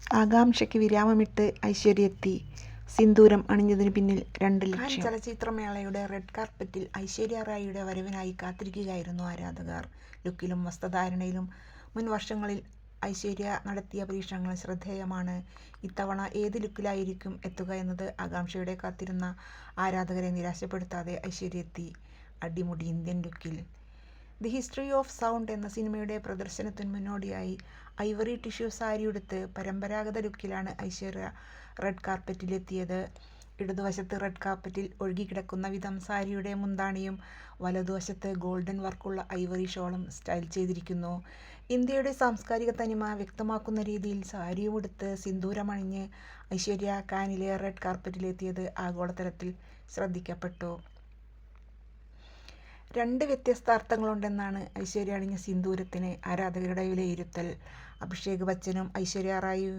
ആകാംക്ഷയ്ക്ക് വിരാമമിട്ട് ഐശ്വര്യ എത്തി. സിന്ദൂരം അണിഞ്ഞതിനു പിന്നിൽ 2 ലക്ഷ്യം. ചലച്ചിത്രമേളയുടെ റെഡ് കാർപ്പറ്റിൽ ഐശ്വര്യ റായിയുടെ വരവിനായി കാത്തിരിക്കുകയായിരുന്നു ആരാധകർ. ലുക്കിലും വസ്ത്രധാരണയിലും മുൻ വർഷങ്ങളിൽ ഐശ്വര്യ നടത്തിയ പരീക്ഷണങ്ങൾ ശ്രദ്ധേയമാണ്. ഇത്തവണ ഏത് ലുക്കിലായിരിക്കും എത്തുക എന്നത് ആകാംക്ഷയോടെ കാത്തിരുന്ന ആരാധകരെ നിരാശപ്പെടുത്താതെ ഐശ്വര്യ എത്തി. അടിമുടി ഇന്ത്യൻ ലുക്കിൽ. ദി ഹിസ്റ്ററി ഓഫ് സൗണ്ട് എന്ന സിനിമയുടെ പ്രദർശനത്തിന് മുന്നോടിയായി ഐവറി ടിഷ്യൂ സാരിയുടുത്ത് പരമ്പരാഗത ലുക്കിലാണ് ഐശ്വര്യ റെഡ് കാർപ്പറ്റിലെത്തിയത്. ഇടതുവശത്ത് റെഡ് കാർപ്പറ്റിൽ ഒഴുകിക്കിടക്കുന്ന വിധം സാരിയുടെ മുന്താണിയും വലതുവശത്ത് ഗോൾഡൻ വർക്കുള്ള ഐവറി ഷോളും സ്റ്റൈൽ ചെയ്തിരിക്കുന്നു. ഇന്ത്യയുടെ സാംസ്കാരിക തനിമ വ്യക്തമാക്കുന്ന രീതിയിൽ സാരിയുമുടുത്ത് സിന്ദൂരമണിഞ്ഞ് ഐശ്വര്യ കാനിലെ റെഡ് കാർപ്പറ്റിലെത്തിയത് ആഗോളതലത്തിൽ ശ്രദ്ധിക്കപ്പെട്ടു. 2 വ്യത്യസ്ത അർത്ഥങ്ങളുണ്ടെന്നാണ് ഐശ്വര്യ അണിഞ്ഞ സിന്ദൂരത്തിന് ആരാധകരുടെ വിലയിരുത്തൽ. അഭിഷേക് ബച്ചനും ഐശ്വര്യ റായിയും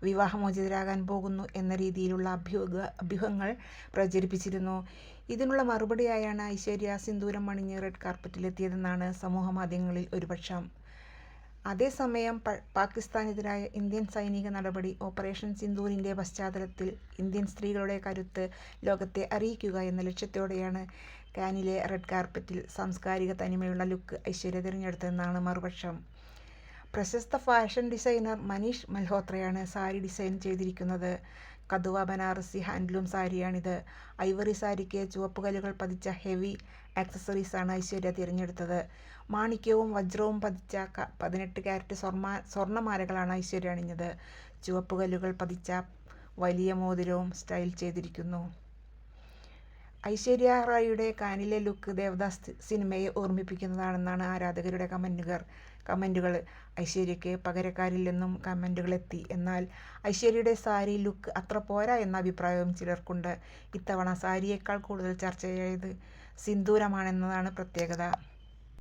വിവാഹമോചിതരാകാൻ പോകുന്നു എന്ന രീതിയിലുള്ള അഭ്യൂഹങ്ങൾ പ്രചരിപ്പിച്ചിരുന്നു. ഇതിനുള്ള മറുപടിയായാണ് ഐശ്വര്യ സിന്ദൂരം അണിഞ്ഞ് റെഡ് കാർപ്പറ്റിലെത്തിയതെന്നാണ് സമൂഹമാധ്യമങ്ങളിൽ ഒരു പക്ഷം. അതേസമയം പാകിസ്ഥാനെതിരായ ഇന്ത്യൻ സൈനിക നടപടി ഓപ്പറേഷൻ സിന്ദൂറിൻ്റെ പശ്ചാത്തലത്തിൽ ഇന്ത്യൻ സ്ത്രീകളുടെ കരുത്ത് ലോകത്തെ അറിയിക്കുക എന്ന ലക്ഷ്യത്തോടെയാണ് കാനിലെ റെഡ് കാർപ്പറ്റിൽ സാംസ്കാരിക തനിമയുള്ള ലുക്ക് ഐശ്വര്യ തിരഞ്ഞെടുത്തതെന്നാണ് മറുപക്ഷം. പ്രശസ്ത ഫാഷൻ ഡിസൈനർ മനീഷ് മൽഹോത്രയാണ് സാരി ഡിസൈൻ ചെയ്തിരിക്കുന്നത്. കഥുവ ബനാറസി ഹാൻഡ്ലൂം സാരിയാണിത്. ഐവറി സാരിക്ക് ചുവപ്പുകല്ലുകൾ പതിച്ച ഹെവി ആക്സസറീസാണ് ഐശ്വര്യ തിരഞ്ഞെടുത്തത്. മാണിക്യവും വജ്രവും പതിച്ച 18 കാരറ്റ് സ്വർണ്ണമാലകളാണ് ഐശ്വര്യ അണിഞ്ഞത്. ചുവപ്പുകല്ലുകൾ പതിച്ച വലിയ മോതിരവും സ്റ്റൈൽ ചെയ്തിരിക്കുന്നു. ഐശ്വര്യ റായിയുടെ കാനിലെ ലുക്ക് ദേവദാസ് സിനിമയെ ഓർമ്മിപ്പിക്കുന്നതാണെന്നാണ് ആരാധകരുടെ കമന്റുകൾ. ഐശ്വര്യയ്ക്ക് പകരക്കാരില്ലെന്നും കമന്റുകളെത്തി. എന്നാൽ ഐശ്വര്യയുടെ സാരി ലുക്ക് അത്ര പോരാ എന്ന അഭിപ്രായവും ചിലർക്കുണ്ട്. ഇത്തവണ സാരിയേക്കാൾ കൂടുതൽ ചർച്ചയായത് സിന്ദൂരമാണെന്നതാണ് പ്രത്യേകത.